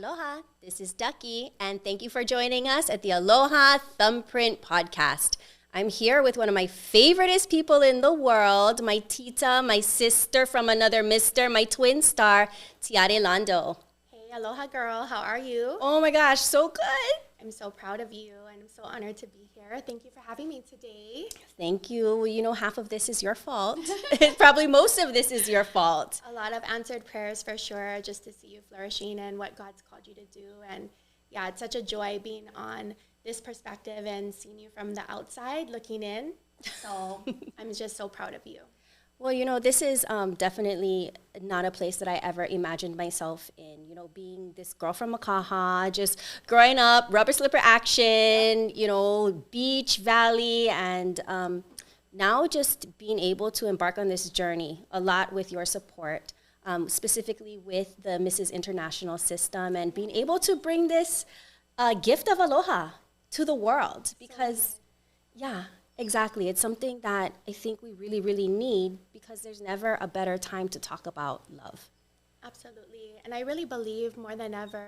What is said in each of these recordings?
Aloha, this is Ducky, and thank you for joining us at the Aloha Thumbprint podcast. I'm here with one of my favoriteest people in the world, my tita, my sister from another mister, my twin star, Tiare Lando. Hey, aloha girl, how are you? Oh my gosh, so good. I'm so proud of you, and I'm so honored to be here. Thank you for having me today. Thank you. Well, you know, half of this is your fault. Probably most of this is your fault. A lot of answered prayers for sure, just to see you flourishing and what God's called you to do. And yeah, it's such a joy being on this perspective and seeing you from the outside looking in. So I'm just so proud of you. Well, you know, this is definitely not a place that I ever imagined myself in. You know, being this girl from Makaja, just growing up, rubber slipper action, you know, beach, valley, and now just being able to embark on this journey, a lot with your support, specifically with the Mrs. International system, and being able to bring this gift of aloha to the world because, yeah. Exactly. It's something that I think we really, really need because there's never a better time to talk about love. Absolutely. And I really believe more than ever,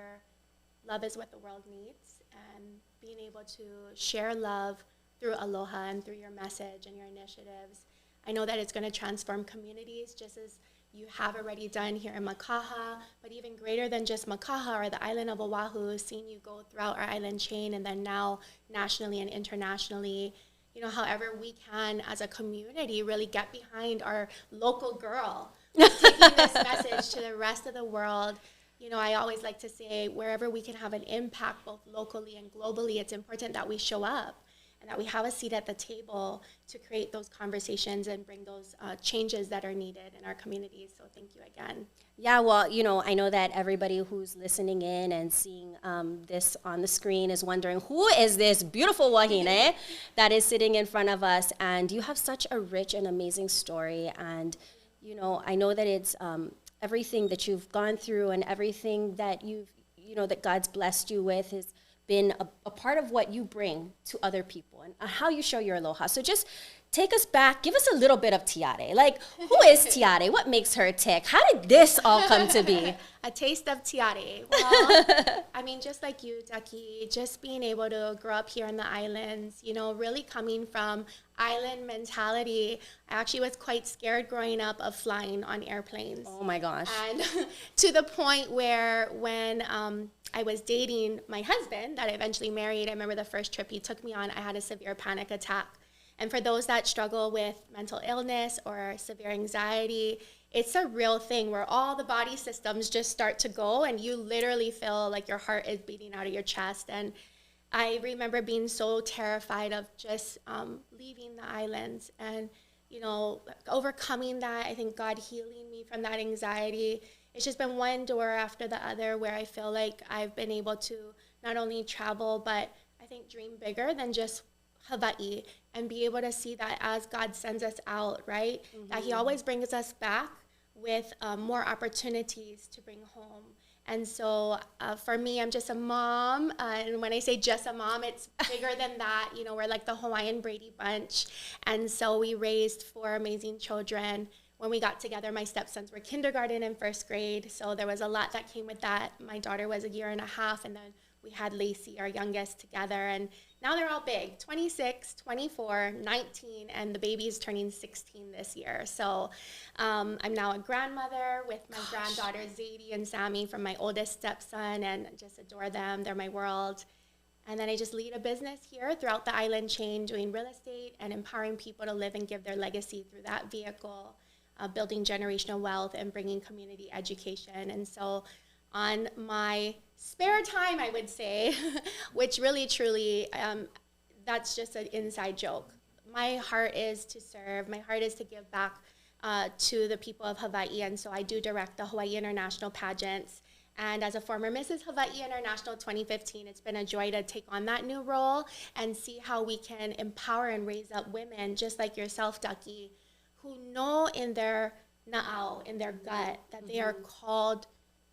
love is what the world needs. And being able to share love through aloha and through your message and your initiatives, I know that it's going to transform communities just as you have already done here in Makaja, but even greater than just Makaja or the island of Oahu, seeing you go throughout our island chain and then now nationally and internationally. You know, however we can, as a community, really get behind our local girl, taking this message to the rest of the world. You know, I always like to say, wherever we can have an impact, both locally and globally, it's important that we show up and that we have a seat at the table to create those conversations and bring those changes that are needed in our communities. So thank you again. Yeah, well, you know, I know that everybody who's listening in and seeing this on the screen is wondering, who is this beautiful wahine that is sitting in front of us? And you have such a rich and amazing story. And, you know, I know that it's everything that you've gone through and everything that that God's blessed you with has been a part of what you bring to other people and how you show your aloha. So just take us back. Give us a little bit of Tiare. Like, who is Tiare? What makes her tick? How did this all come to be? A taste of Tiare. Well, I mean, just like you, Ducky, just being able to grow up here in the islands, you know, really coming from island mentality. I actually was quite scared growing up of flying on airplanes. Oh my gosh. And to the point where when I was dating my husband that I eventually married, I remember the first trip he took me on, I had a severe panic attack. And for those that struggle with mental illness or severe anxiety, it's a real thing where all the body systems just start to go and you literally feel like your heart is beating out of your chest. And I remember being so terrified of just leaving the islands and, you know, overcoming that. I think God healing me from that anxiety. It's just been one door after the other where I feel like I've been able to not only travel, but I think dream bigger than just Hawaii and be able to see that as God sends us out, right? Mm-hmm. That he always brings us back with more opportunities to bring home. And so for me, I'm just a mom. And when I say just a mom, it's bigger than that. You know, we're like the Hawaiian Brady Bunch. And so we raised 4 amazing children. When we got together, my stepsons were kindergarten and first grade. So there was a lot that came with that. My daughter was 1.5 years, and then we had Lacey, our youngest, together. And now they're all big, 26, 24, 19, and the baby is turning 16 this year. So I'm now a grandmother with my granddaughters, Zadie and Sammy, from my oldest stepson, and just adore them. They're my world. And then I just lead a business here throughout the island chain, doing real estate and empowering people to live and give their legacy through that vehicle, building generational wealth and bringing community education. And so on my spare time, I would say, which really, truly, that's just an inside joke. My heart is to serve. My heart is to give back to the people of Hawaii. And so I do direct the Hawai International Pageants. And as a former Mrs. Hawaii International 2015, it's been a joy to take on that new role and see how we can empower and raise up women, just like yourself, Ducky, who know in their na'au, in their gut, that they are called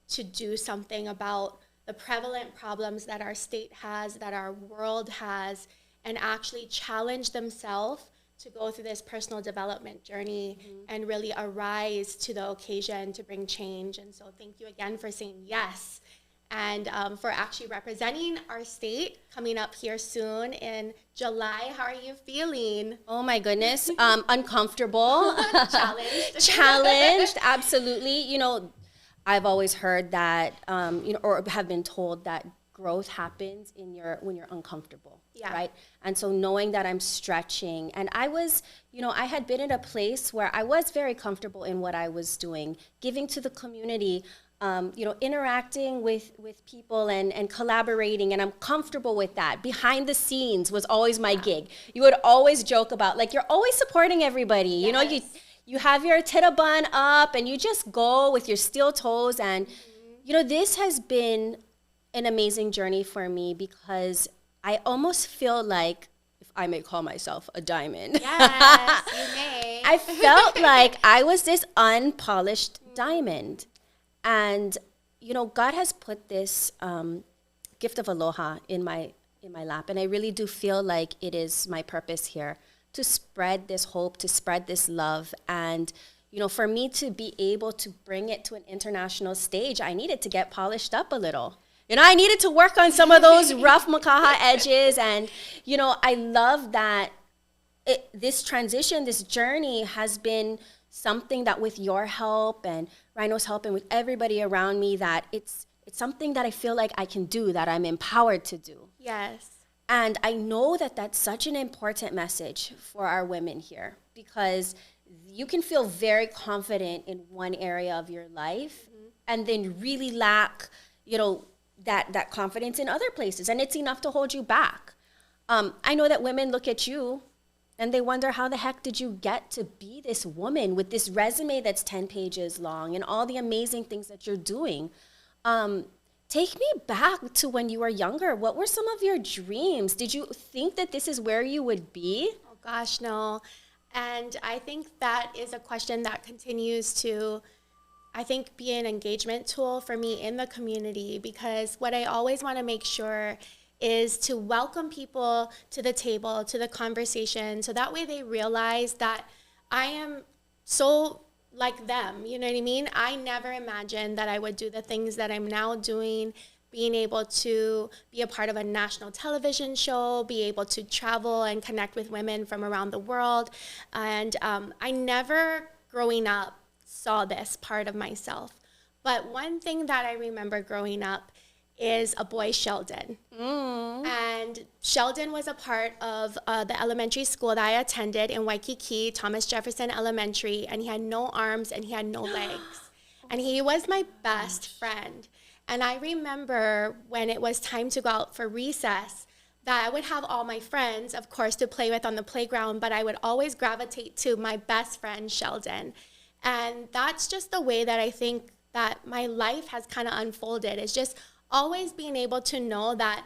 to do something about the prevalent problems that our state has, that our world has, and actually challenge themselves to go through this personal development journey and really arise to the occasion to bring change. And so thank you again for saying yes and for actually representing our state coming up here soon in July. How are you feeling? Oh my goodness, uncomfortable. Challenged. Absolutely. I've always heard that, or have been told that growth happens when you're uncomfortable, right? And so knowing that I'm stretching, and I was, I had been in a place where I was very comfortable in what I was doing, giving to the community, interacting with people and collaborating, and I'm comfortable with that. Behind the scenes was always my gig. You would always joke about, like, you're always supporting everybody. Yes. You have your tita bun up and you just go with your steel toes. And, this has been an amazing journey for me because I almost feel like, if I may call myself a diamond. Yes, you may. I felt like I was this unpolished diamond. And, God has put this gift of aloha in my lap. And I really do feel like it is my purpose here to spread this hope, to spread this love. And, for me to be able to bring it to an international stage, I needed to get polished up a little. I needed to work on some of those rough makaha edges. And, I love that this transition, this journey has been something that with your help and Rhino's help and with everybody around me, that it's something that I feel like I can do, that I'm empowered to do. Yes. And I know that that's such an important message for our women here, because you can feel very confident in one area of your life and then really lack, that confidence in other places. And it's enough to hold you back. I know that women look at you and they wonder, how the heck did you get to be this woman with this resume that's 10 pages long and all the amazing things that you're doing? Take me back to when you were younger. What were some of your dreams? Did you think that this is where you would be? Oh gosh, no. And I think that is a question that continues to, be an engagement tool for me in the community, because what I always want to make sure is to welcome people to the table, to the conversation, so that way they realize that I am so like them, you know what I mean? I never imagined that I would do the things that I'm now doing, being able to be a part of a national television show, be able to travel and connect with women from around the world. And I never, growing up, saw this part of myself. But one thing that I remember growing up is a boy, Sheldon. And Sheldon was a part of the elementary school that I attended in Waikiki, Thomas Jefferson Elementary, and he had no arms and he had no legs. And he was my best friend. And I remember when it was time to go out for recess, that I would have all my friends, of course, to play with on the playground, but I would always gravitate to my best friend, Sheldon. And that's just the way that I think that my life has kind of unfolded. It's just always being able to know that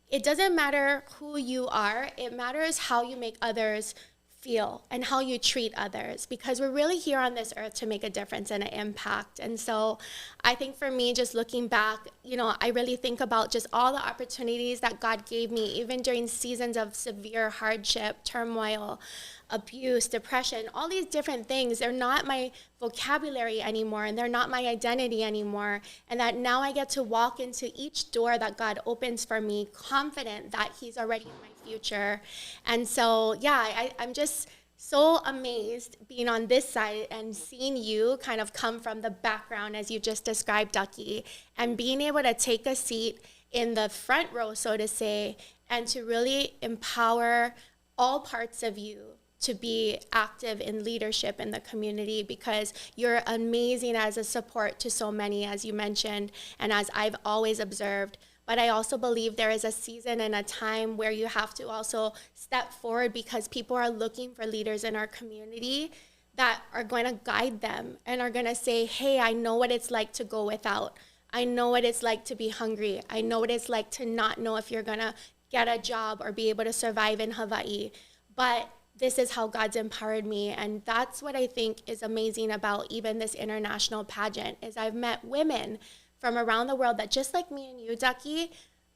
it doesn't matter who you are, it matters how you make others feel and how you treat others, because we're really here on this earth to make a difference and an impact. And so I think for me, just looking back, I really think about just all the opportunities that God gave me, even during seasons of severe hardship, turmoil, abuse, depression, all these different things. They're not my vocabulary anymore, and they're not my identity anymore. And that now I get to walk into each door that God opens for me, confident that He's already in my future. And so, I'm just so amazed being on this side and seeing you kind of come from the background as you just described, Ducky, and being able to take a seat in the front row, so to say, and to really empower all parts of you to be active in leadership in the community, because you're amazing as a support to so many, as you mentioned, and as I've always observed. But I also believe there is a season and a time where you have to also step forward, because people are looking for leaders in our community that are going to guide them and are going to say, hey, I know what it's like to go without. I know what it's like to be hungry. I know what it's like to not know if you're going to get a job or be able to survive in Hawaii. But this is how God's empowered me. And that's what I think is amazing about even this international pageant, is I've met women from around the world that, just like me and you, Ducky,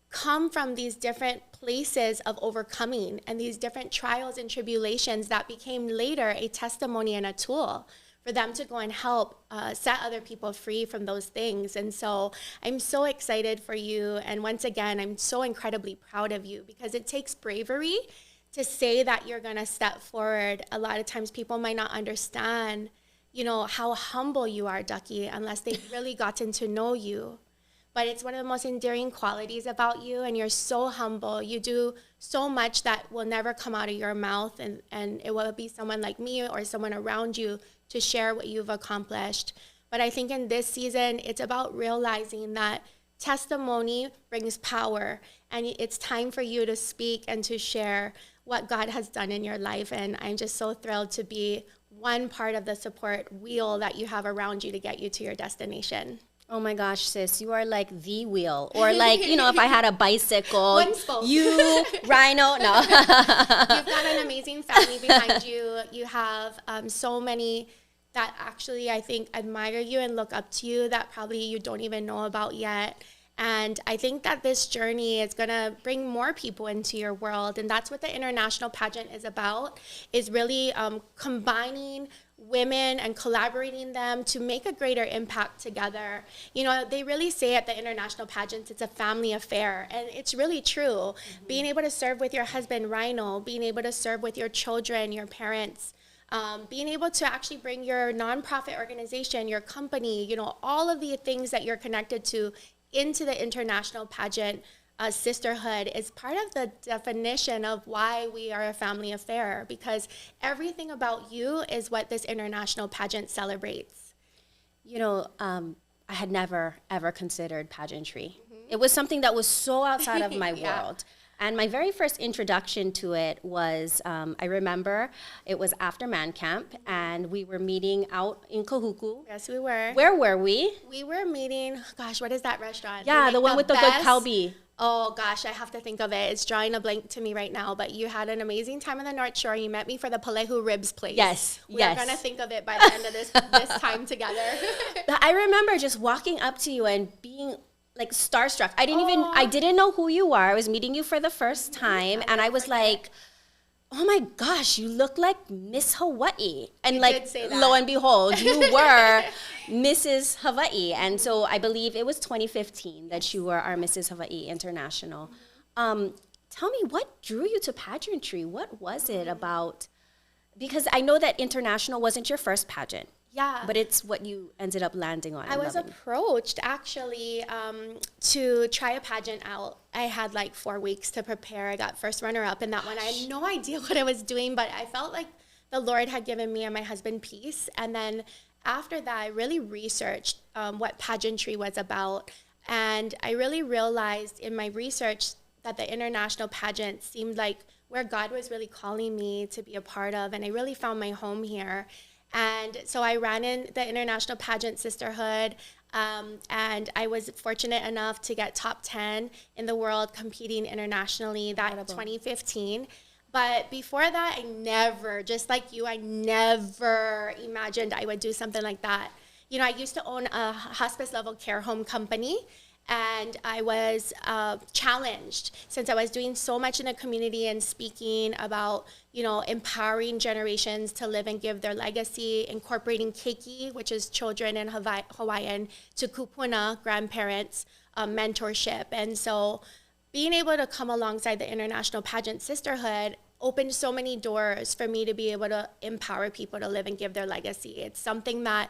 come from these different places of overcoming and these different trials and tribulations that became later a testimony and a tool for them to go and help set other people free from those things. And so I'm so excited for you. And once again, I'm so incredibly proud of you, because it takes bravery to say that you're going to step forward. A lot of times people might not understand, you know, how humble you are, Ducky, unless they've really gotten to know you. But it's one of the most endearing qualities about you, and you're so humble. You do so much that will never come out of your mouth, and it will be someone like me or someone around you to share what you've accomplished. But I think in this season, it's about realizing that testimony brings power, and it's time for you to speak and to share what God has done in your life. And I'm just so thrilled to be one part of the support wheel that you have around you to get you to your destination. Oh my gosh, sis, you are like the wheel. Or like, you know, if I had a bicycle, One spoke. you, Rhino, no. You've got an amazing family behind you. You have so many that actually, I think, admire you and look up to you that probably you don't even know about yet. And I think that this journey is going to bring more people into your world. And that's what the International Pageant is about, is really combining women and collaborating them to make a greater impact together. You know, they really say at the International Pageants, it's a family affair, and it's really true. Mm-hmm. Being able to serve with your husband, Rhino, being able to serve with your children, your parents, being able to actually bring your nonprofit organization, your company, you know, all of the things that you're connected to into the International Pageant sisterhood is part of the definition of why we are a family affair, because everything about you is what this International Pageant celebrates. You know, I had never, ever considered pageantry. Mm-hmm. It was something that was so outside of my world. And my very first introduction to it was, I remember it was after Man Camp, and we were meeting out in Kahuku. Yes, we were. Where were we? We were meeting, gosh, what is that restaurant? Yeah, the one with the good kalbi. Oh, gosh, I have to think of it. It's drawing a blank to me right now. But you had an amazing time on the North Shore. You met me for the Palehu Ribs place. Yes, We're going to think of it by the end of this time together. I remember just walking up to you and being like starstruck. I didn't know who you are. I was meeting you for the first time. And I was like, oh my gosh, you look like Miss Hawaii. And like, lo and behold, you were Mrs. Hawaii. And so I believe it was 2015 that you were our Mrs. Hawaii International. Tell me, what drew you to pageantry? What was it about? Because I know that international wasn't your first pageant. Yeah. But it's what you ended up landing on. I was approached actually to try a pageant out. I had like 4 weeks to prepare. I got first runner up in that one. I had no idea what I was doing, but I felt like the Lord had given me and my husband peace. And then after that, I really researched what pageantry was about. And I really realized in my research that the international pageant seemed like where God was really calling me to be a part of. And I really found my home here. And so I ran in the International Pageant Sisterhood, and I was fortunate enough to get top 10 in the world competing internationally that 2015. But before that, I never, just like you, I never imagined I would do something like that. You know, I used to own a hospice level care home company, and I was challenged since I was doing so much in the community and speaking about, you know, empowering generations to live and give their legacy, incorporating keiki, which is children in Hawaiian, to kupuna, grandparents, mentorship. And so being able to come alongside the International Pageant Sisterhood opened so many doors for me to be able to empower people to live and give their legacy. It's something that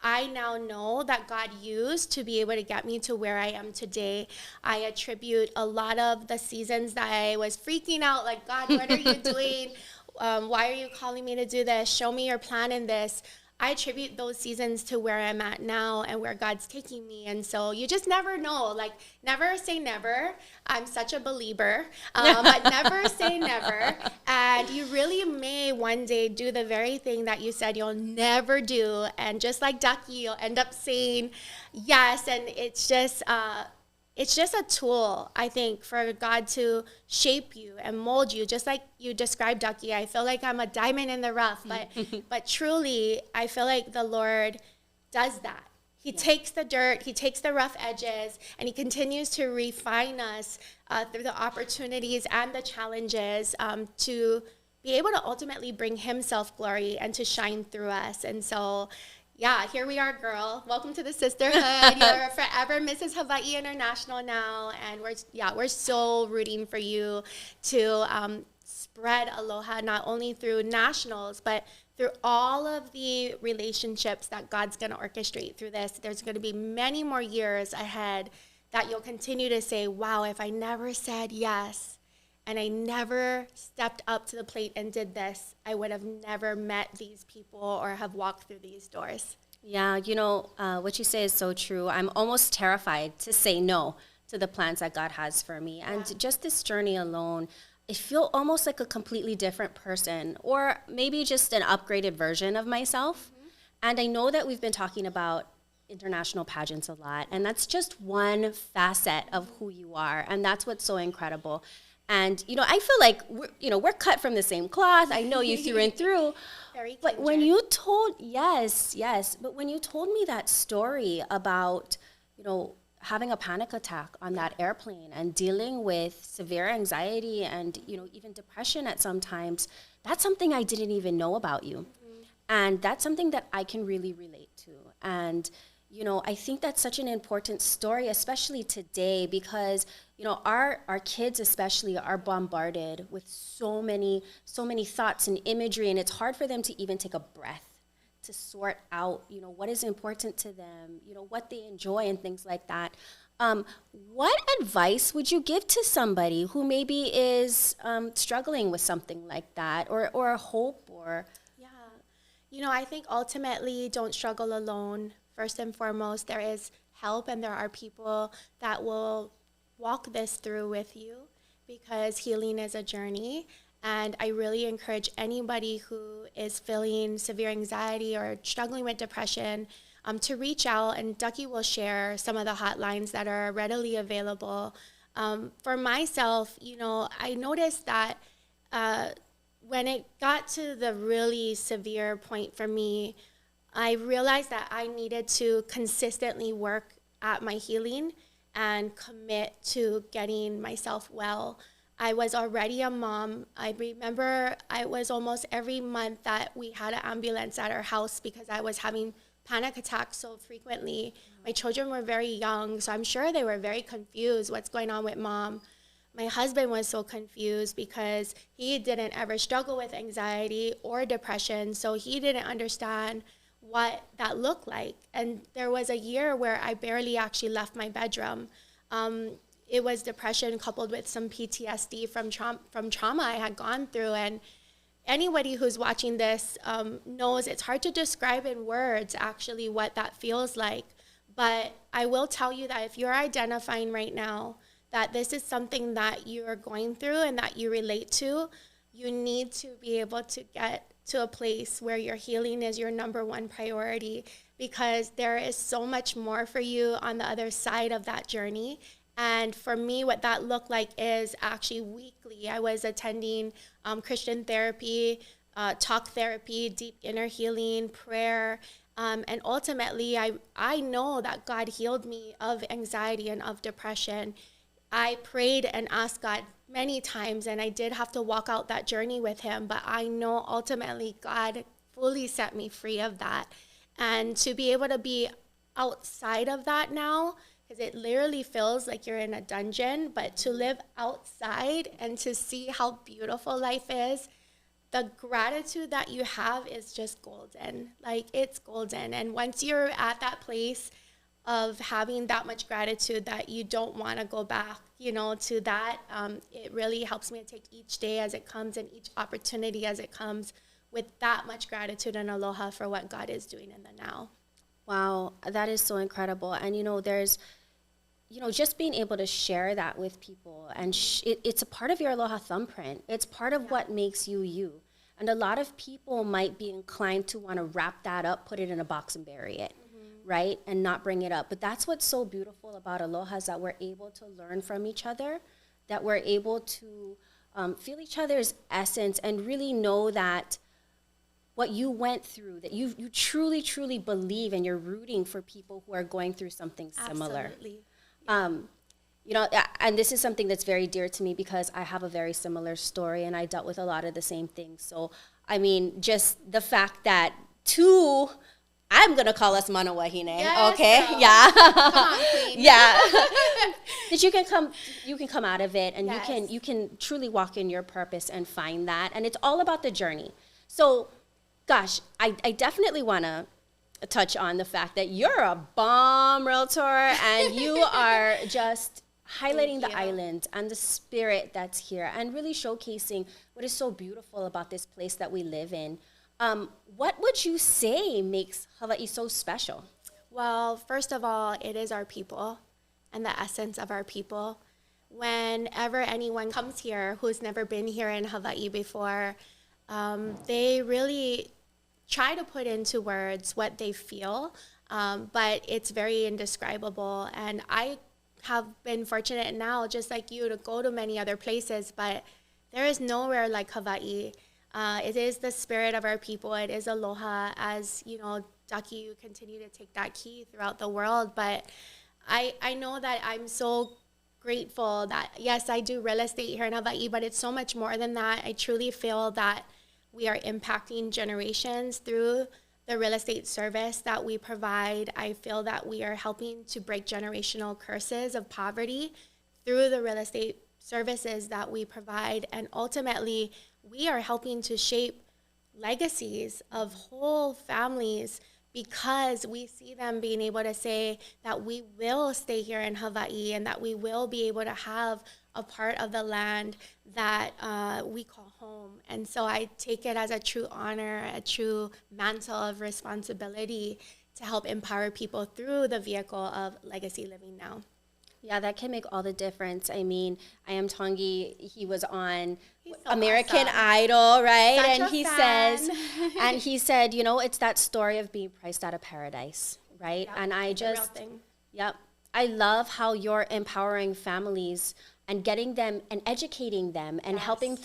I now know that God used to be able to get me to where I am today. I attribute a lot of the seasons that I was freaking out, like, God, what are you doing? Why are you calling me to do this? Show me your plan in this. I attribute those seasons to where I'm at now and where God's taking me. And so you just never know, like, never say never. I'm such a believer, but never say never. And you really may one day do the very thing that you said you'll never do. And just like Ducky, you'll end up saying yes. And it's just a tool, I think, for God to shape you and mold you. Just like you described, Ducky, I feel like I'm a diamond in the rough, but truly, I feel like the Lord does that. He takes the dirt, he takes the rough edges, and he continues to refine us through the opportunities and the challenges to be able to ultimately bring himself glory and to shine through us. And so, yeah, here we are, girl. Welcome to the sisterhood. You're forever Mrs. Hawai'i International now. And we're so rooting for you to spread aloha, not only through nationals, but through all of the relationships that God's going to orchestrate through this. There's going to be many more years ahead that you'll continue to say, wow, if I never said yes and I never stepped up to the plate and did this, I would have never met these people or have walked through these doors. Yeah, what you say is so true. I'm almost terrified to say no to the plans that God has for me. And just this journey alone, I feel almost like a completely different person, or maybe just an upgraded version of myself. Mm-hmm. And I know that we've been talking about international pageants a lot, and that's just one facet of who you are, and that's what's so incredible. And I feel like we're cut from the same cloth. I know you through and through. Very but when you told but when you told me that story about having a panic attack on that airplane and dealing with severe anxiety and even depression at some times, that's something I didn't even know about you. Mm-hmm. And that's something that I can really relate to. And I think that's such an important story, especially today, because our kids especially are bombarded with so many thoughts and imagery, and it's hard for them to even take a breath to sort out, what is important to them, what they enjoy and things like that. What advice would you give to somebody who maybe is struggling with something like that, or a hope, or? Yeah, I think ultimately don't struggle alone. First and foremost, there is help, and there are people that will walk this through with you, because healing is a journey. And I really encourage anybody who is feeling severe anxiety or struggling with depression to reach out, and Ducky will share some of the hotlines that are readily available. For myself, I noticed that when it got to the really severe point for me, I realized that I needed to consistently work at my healing and commit to getting myself well. I was already a mom. I remember it was almost every month that we had an ambulance at our house because I was having panic attacks so frequently. My children were very young, so I'm sure they were very confused what's going on with mom. My husband was so confused because he didn't ever struggle with anxiety or depression, so he didn't understand what that looked like. And there was a year where I barely actually left my bedroom. It was depression coupled with some PTSD from trauma I had gone through. And anybody who's watching this knows it's hard to describe in words actually what that feels like. But I will tell you that if you're identifying right now that this is something that you're going through and that you relate to, you need to be able to get to a place where your healing is your number one priority, because there is so much more for you on the other side of that journey. And for me, what that looked like is actually weekly. I was attending Christian therapy, talk therapy, deep inner healing, prayer. And ultimately, I know that God healed me of anxiety and of depression. I prayed and asked God many times, and I did have to walk out that journey with him, but I know ultimately God fully set me free of that. And to be able to be outside of that now, because it literally feels like you're in a dungeon, but to live outside and to see how beautiful life is, the gratitude that you have is just golden. Like, it's golden. And once you're at that place of having that much gratitude that you don't want to go back, to that, it really helps me to take each day as it comes and each opportunity as it comes with that much gratitude and aloha for what God is doing in the now. Wow, that is so incredible. And, there's, just being able to share that with people, and it's a part of your Aloha Thumbprint. It's part of what makes you you. And a lot of people might be inclined to want to wrap that up, put it in a box and bury it. Right? And not bring it up. But that's what's so beautiful about Aloha, is that we're able to learn from each other, that we're able to feel each other's essence and really know that what you went through, that you truly, truly believe, and you're rooting for people who are going through something similar. Absolutely. Yeah. You know, and this is something that's very dear to me because I have a very similar story and I dealt with a lot of the same things. So, I mean, just the fact that I'm going to call us mana wahine, Yes, okay? girl. Yeah. Come on, queen. Yeah. That you can come out of it and Yes. you can truly walk in your purpose and find that. And it's all about the journey. So, gosh, I definitely want to touch on the fact that you're a bomb realtor and you are just highlighting the island and the spirit that's here and really showcasing what is so beautiful about this place that we live in. What would you say makes Hawaii so special? Well, first of all, it is our people and the essence of our people. Whenever anyone comes here who's never been here in Hawaii before, they really try to put into words what they feel, but it's very indescribable. And I have been fortunate now, just like you, to go to many other places, but there is nowhere like Hawaii. It is the spirit of our people. It is aloha, as you know, Ducky, you continue to take that key throughout the world. But I know that I'm so grateful that, yes, I do real estate here in Hawaii, but it's so much more than that. I truly feel that we are impacting generations through the real estate service that we provide. I feel that we are helping to break generational curses of poverty through the real estate services that we provide. And ultimately, we are helping to shape legacies of whole families because we see them being able to say that we will stay here in Hawaii and that we will be able to have a part of the land that we call home. And so I take it as a true honor, a true mantle of responsibility to help empower people through the vehicle of legacy living now. Yeah, that can make all the difference. I mean, I am Tongi. He was on So American awesome. Idol, right? Such and a he fan. says, and he said, you know, it's that story of being priced out of paradise, right? Yep, And I it's a real just, thing. yep, I love how you're empowering families and getting them and educating them and helping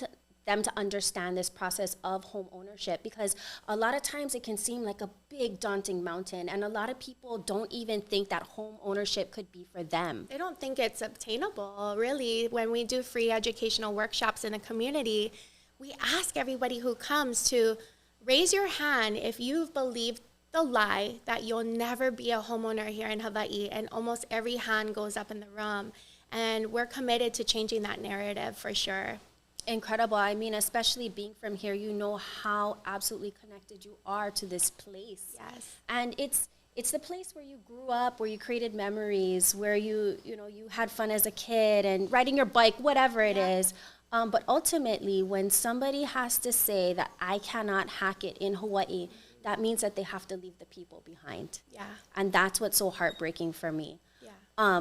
them to understand this process of home ownership, because a lot of times it can seem like a big daunting mountain and a lot of people don't even think that home ownership could be for them. They don't think it's obtainable, really. When we do free educational workshops in the community, we ask everybody who comes to raise your hand if you've believed the lie that you'll never be a homeowner here in Hawaii, and almost every hand goes up in the room. And we're committed to changing that narrative for sure. Incredible. I mean, especially being from here, you know how absolutely connected you are to this place. Yes. And it's the place where you grew up, where you created memories, where you had fun as a kid and riding your bike, whatever it is. But ultimately, when somebody has to say that I cannot hack it in Hawaii, that means that they have to leave the people behind. Yeah. And that's what's so heartbreaking for me. Yeah.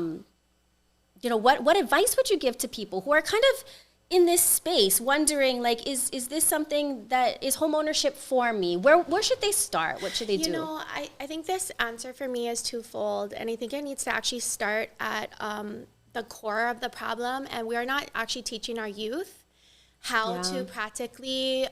What advice would you give to people who are kind of in this space, wondering, like, is this something that is home ownership for me? Where should they start? What should they do? You know, I think this answer for me is twofold, and I think it needs to actually start at the core of the problem, and we are not actually teaching our youth how to practically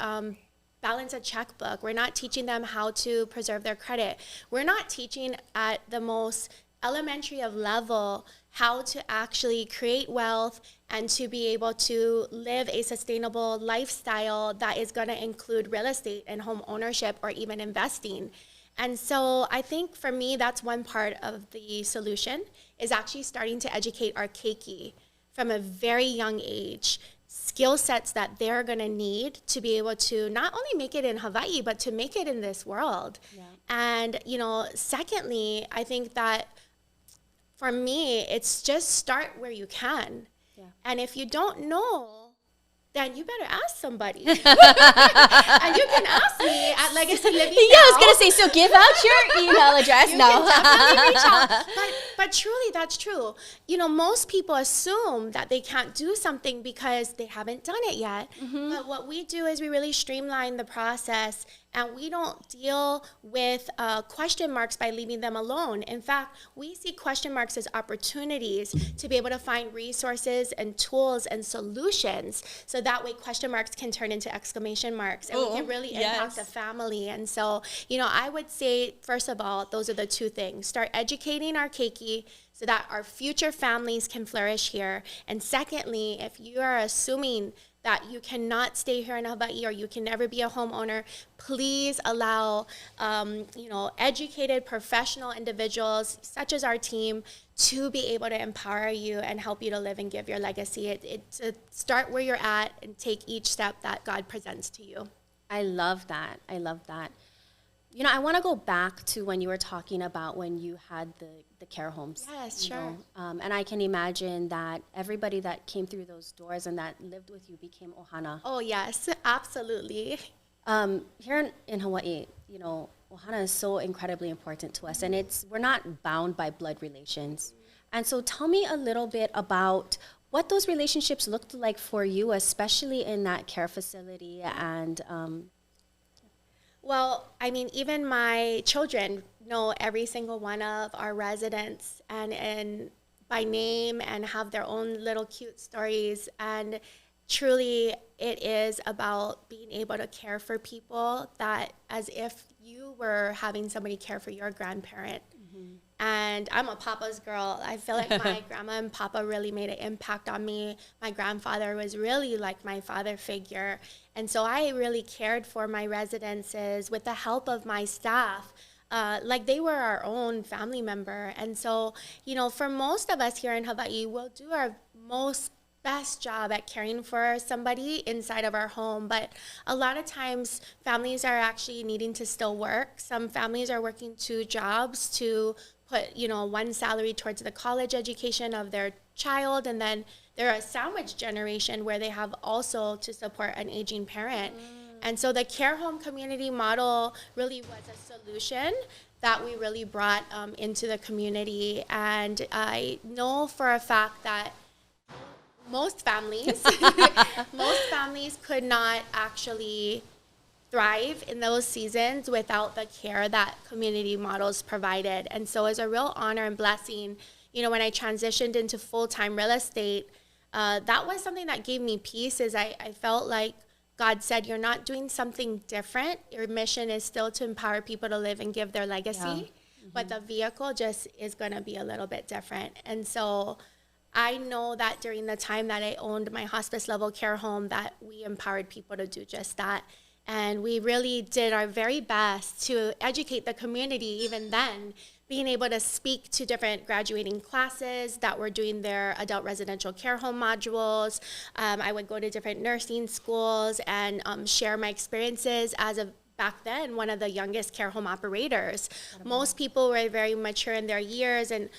balance a checkbook. We're not teaching them how to preserve their credit. We're not teaching at the most elementary of level how to actually create wealth and to be able to live a sustainable lifestyle that is going to include real estate and home ownership or even investing. And so I think for me, that's one part of the solution, is actually starting to educate our keiki from a very young age, skill sets that they're going to need to be able to not only make it in Hawaii, but to make it in this world. Yeah. And, secondly, I think that for me, it's just start where you can. Yeah. And if you don't know, then you better ask somebody. And you can ask me at Legacy Living Now. I was going to say, so give out your email address. You can definitely reach out. But truly, that's true. Most people assume that they can't do something because they haven't done it yet. Mm-hmm. But what we do is we really streamline the process And we don't deal with question marks by leaving them alone. In fact, we see question marks as opportunities to be able to find resources and tools and solutions. So that way question marks can turn into exclamation marks and we can really impact a family. And so, I would say, first of all, those are the two things. Start educating our keiki so that our future families can flourish here. And secondly, if you are assuming that you cannot stay here in Hawaii or you can never be a homeowner, please allow, educated professional individuals such as our team to be able to empower you and help you to live and give your legacy. To start where you're at and take each step that God presents to you. I love that. I love that. I want to go back to when you were talking about when you had the care homes. Yes, sure. And I can imagine that everybody that came through those doors and that lived with you became ohana. Oh, yes, absolutely. Here in Hawaii, ohana is so incredibly important to us, and we're not bound by blood relations. And so tell me a little bit about what those relationships looked like for you, especially in that care facility and Well, even my children know every single one of our residents and by name and have their own little cute stories. And truly, it is about being able to care for people that as if you were having somebody care for your grandparent. Mm-hmm. And I'm a papa's girl. I feel like my grandma and papa really made an impact on me. My grandfather was really like my father figure. And so I really cared for my residences with the help of my staff, like they were our own family member. And so, for most of us here in Hawaii, we'll do our best job at caring for somebody inside of our home. But a lot of times families are actually needing to still work. Some families are working 2 jobs to put, one salary towards the college education of their child. And then they're a sandwich generation where they have also to support an aging parent. And so the care home community model really was a solution that we really brought into the community. And I know for a fact that most families could not actually thrive in those seasons without the care that community models provided. And so it's a real honor and blessing, when I transitioned into full-time real estate, that was something that gave me peace. Is I felt like God said, you're not doing something different. Your mission is still to empower people to live and give their legacy, but the vehicle just is going to be a little bit different. And so I know that during the time that I owned my hospice level care home, that we empowered people to do just that. And we really did our very best to educate the community even then, being able to speak to different graduating classes that were doing their adult residential care home modules. I would go to different nursing schools and share my experiences as back then, one of the youngest care home operators. Most people were very mature in their years, and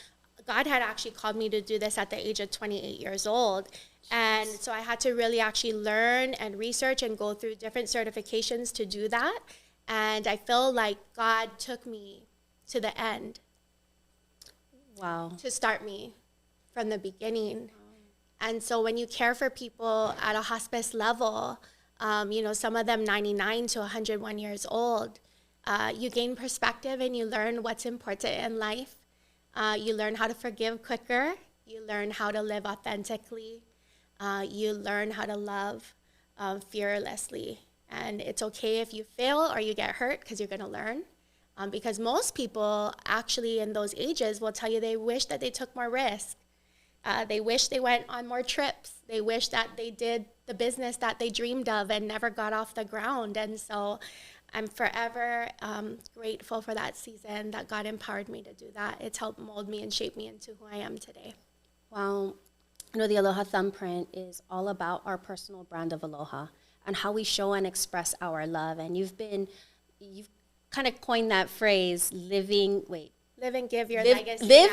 God had actually called me to do this at the age of 28 years old. And so I had to really actually learn and research and go through different certifications to do that. And I feel like God took me to the end. Wow. To start me from the beginning. Wow. And so when you care for people at a hospice level, some of them 99 to 101 years old, you gain perspective and you learn what's important in life. You learn how to forgive quicker. You learn how to live authentically. You learn how to love fearlessly. And it's okay if you fail or you get hurt because you're going to learn. Because most people actually in those ages will tell you they wish that they took more risk. They wish they went on more trips. They wish that they did the business that they dreamed of and never got off the ground. And so I'm forever grateful for that season that God empowered me to do that. It's helped mold me and shape me into who I am today. Wow. The Aloha Thumbprint is all about our personal brand of aloha and how we show and express our love. And you've kind of coined that phrase, live and give your legacy now.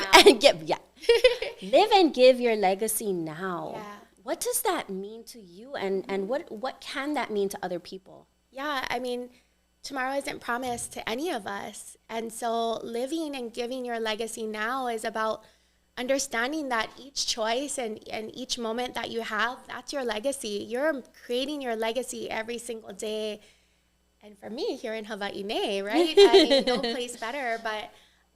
Live and give your legacy now. Yeah. What does that mean to you, and what can that mean to other people? Yeah, tomorrow isn't promised to any of us. And so living and giving your legacy now is about understanding that each choice and each moment that you have, that's your legacy. You're creating your legacy every single day. and for me here in Hawaii, right? I mean, no place better. But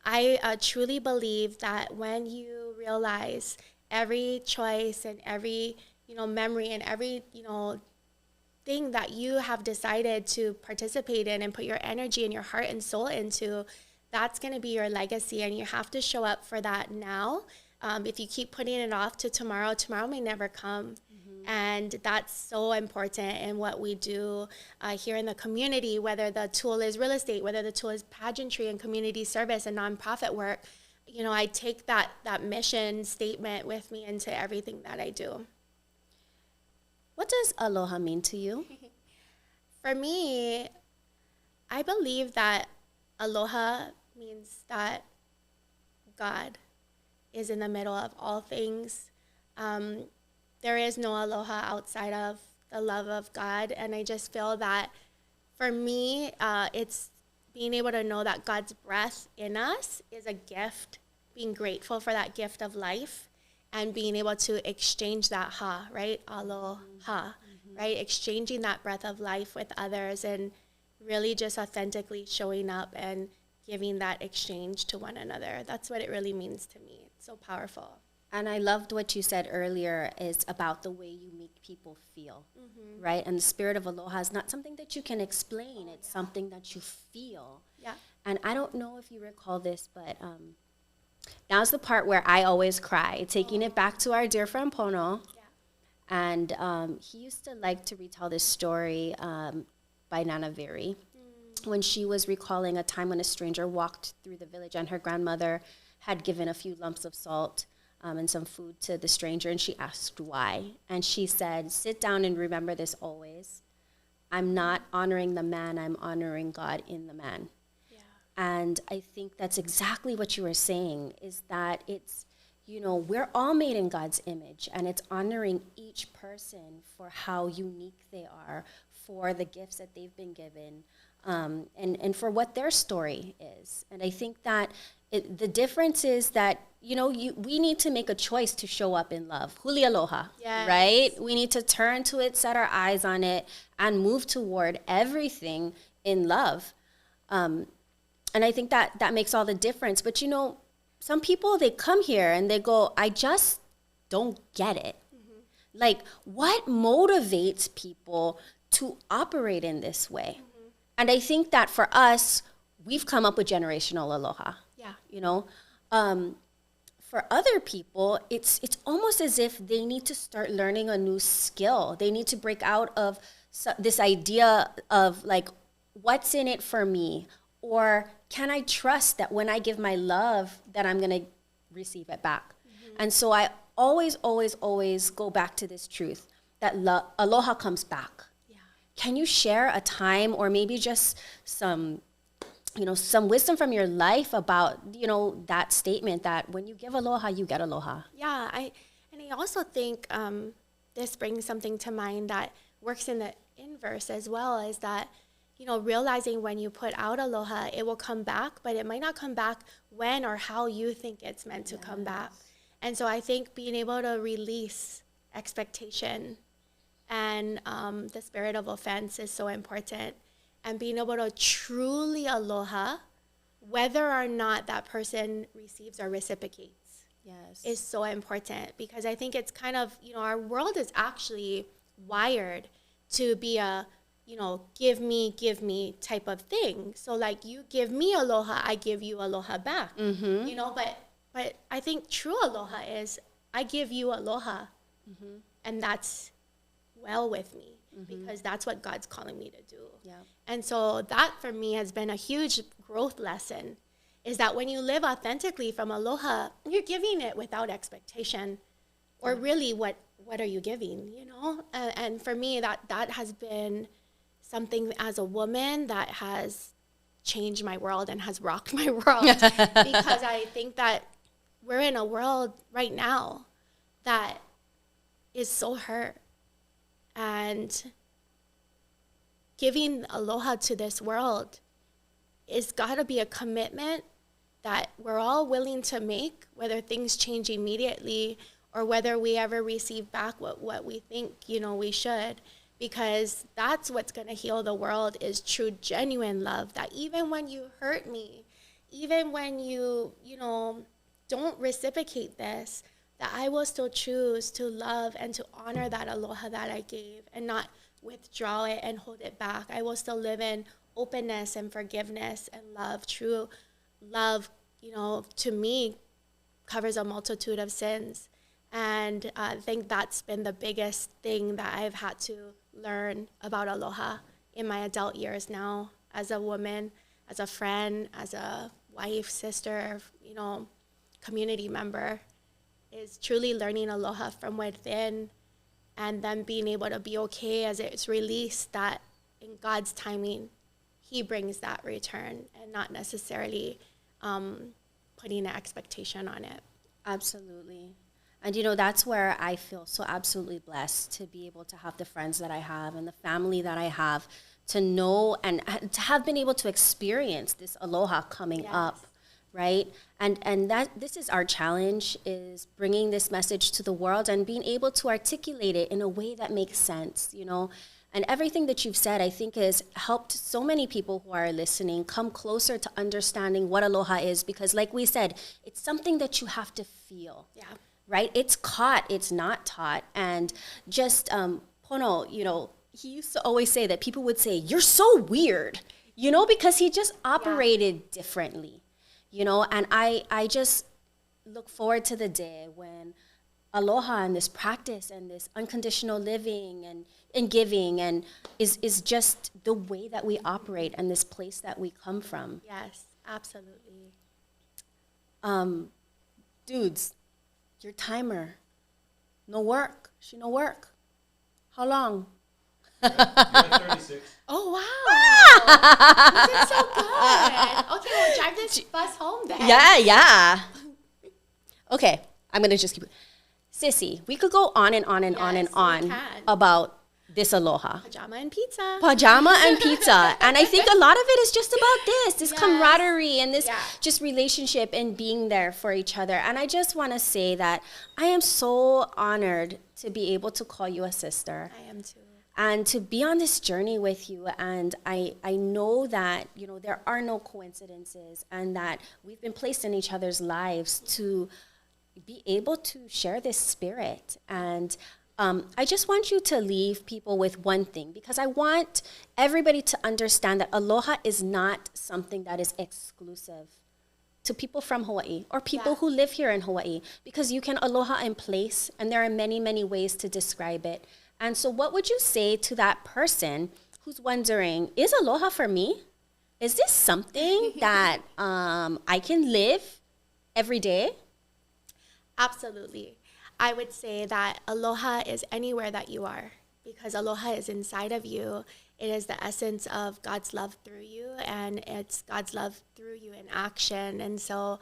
I truly believe that when you realize every choice and every, memory and every, thing that you have decided to participate in and put your energy and your heart and soul into, that's going to be your legacy. And you have to show up for that now. If you keep putting it off to tomorrow, tomorrow may never come. And that's so important in what we do here in the community, whether the tool is real estate, whether the tool is pageantry and community service and nonprofit work. I take that mission statement with me into everything that I do. What does aloha mean to you? For me, I believe that aloha means that God is in the middle of all things. There is no aloha outside of the love of God. And I just feel that for me, it's being able to know that God's breath in us is a gift, being grateful for that gift of life, and being able to exchange that ha, right? Aloha, right? Exchanging that breath of life with others and really just authentically showing up and giving that exchange to one another. That's what it really means to me. It's so powerful. And I loved what you said earlier is about the way you make people feel, right? And the spirit of aloha is not something that you can explain. It's something that you feel. Yeah. And I don't know if you recall this, but now's the part where I always cry, taking it back to our dear friend Pono. Yeah. And he used to like to retell this story by Nana Viri when she was recalling a time when a stranger walked through the village and her grandmother had given a few lumps of salt and some food to the stranger, and she asked why. And she said, "Sit down and remember this always. I'm not honoring the man, I'm honoring God in the man." Yeah. And I think that's exactly what you were saying, is that it's, we're all made in God's image, and it's honoring each person for how unique they are, for the gifts that they've been given, and for what their story is. And I think that the difference is that, we need to make a choice to show up in love. Huli aloha, Yes. right? We need to turn to it, set our eyes on it, and move toward everything in love. And I think that makes all the difference. But, some people, they come here and they go, I just don't get it. Like, what motivates people to operate in this way? And I think that for us, we've come up with generational aloha. Yeah. For other people, it's almost as if they need to start learning a new skill. They need to break out of this idea of like, what's in it for me? Or can I trust that when I give my love, that I'm going to receive it back? And so I always, always, always go back to this truth that aloha comes back. Yeah. Can you share a time or maybe just some wisdom from your life about, that statement that when you give aloha, you get aloha? Yeah, I also think this brings something to mind that works in the inverse as well, is that, realizing when you put out aloha, it will come back, but it might not come back when or how you think it's meant to come back. And so I think being able to release expectation and the spirit of offense is so important. And being able to truly aloha, whether or not that person receives or reciprocates, is so important. Because I think it's kind of, our world is actually wired to be a, give me type of thing. So like, you give me aloha, I give you aloha back. But I think true aloha is I give you aloha, and that's well with me. Because that's what God's calling me to do. Yeah. And so that for me has been a huge growth lesson, is that when you live authentically from aloha, you're giving it without expectation. Or really, what are you giving, And for me, that has been something as a woman that has changed my world and has rocked my world. Because I think that we're in a world right now that is so hurt. And giving aloha to this world is got to be a commitment that we're all willing to make, whether things change immediately or whether we ever receive back what we think, we should. because that's what's going to heal the world, is true, genuine love. That even when you hurt me, even when you don't reciprocate this, that I will still choose to love and to honor that aloha that I gave and not withdraw it and hold it back. I will still live in openness and forgiveness and love. True love, to me, covers a multitude of sins. And I think that's been the biggest thing that I've had to learn about aloha in my adult years now, as a woman, as a friend, as a wife, sister, community member, is truly learning aloha from within, and then being able to be okay as it's released, that in God's timing, he brings that return, and not necessarily putting an expectation on it. Absolutely. And, that's where I feel so absolutely blessed to be able to have the friends that I have and the family that I have, to know and to have been able to experience this aloha coming up, right? And that this is our challenge, is bringing this message to the world and being able to articulate it in a way that makes sense, And everything that you've said, I think, has helped so many people who are listening come closer to understanding what aloha is, because like we said, it's something that you have to feel. Yeah. Right? It's caught, it's not taught. And just Pono, he used to always say that people would say, "You're so weird," because he just operated differently, and I just look forward to the day when aloha and this practice and this unconditional living and giving and is just the way that we operate and this place that we come from. Yes, absolutely. Dudes, your timer, no work. She no work. How long? You're at 36. Oh, wow. You did so good. Okay, we'll drive this bus home then. Yeah. Okay, I'm going to just keep it. Sissy, we could go on and on and on and on about this aloha. Pajama and pizza. Pajama and pizza. And I think a lot of it is just about this camaraderie and this just relationship and being there for each other. And I just want to say that I am so honored to be able to call you a sister. I am too. And to be on this journey with you. And I know that, there are no coincidences, and that we've been placed in each other's lives to be able to share this spirit. And I just want you to leave people with one thing, because I want everybody to understand that aloha is not something that is exclusive to people from Hawaii or people who live here in Hawaii, because you can aloha in place, and there are many, many ways to describe it. And so what would you say to that person who's wondering, is aloha for me? Is this something that I can live every day? Absolutely. I would say that aloha is anywhere that you are, because aloha is inside of you. It is the essence of God's love through you, and it's God's love through you in action. And so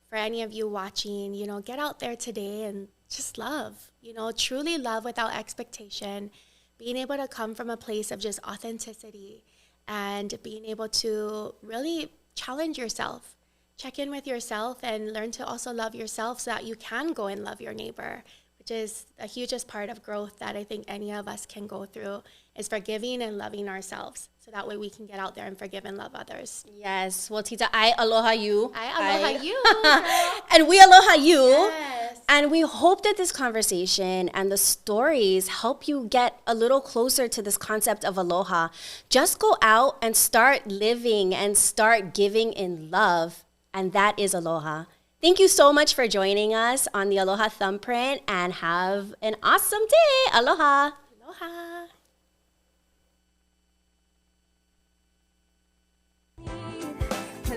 for any of you watching, get out there today and just love, truly love without expectation, being able to come from a place of just authenticity and being able to really challenge yourself. Check in with yourself and learn to also love yourself so that you can go and love your neighbor, which is the hugest part of growth that I think any of us can go through, is forgiving and loving ourselves. So that way we can get out there and forgive and love others. Yes. Well, Tita, I aloha you. I aloha you, girl. And we aloha you. Yes. And we hope that this conversation and the stories help you get a little closer to this concept of aloha. Just go out and start living and start giving in love. And that is aloha. Thank you so much for joining us on the Aloha Thumbprint, and have an awesome day. Aloha. Aloha.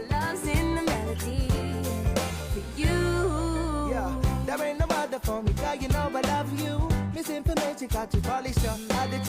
Love's in the melody for you. Yeah, there ain't no other for me, girl, I love you. Misinformation got you polished up.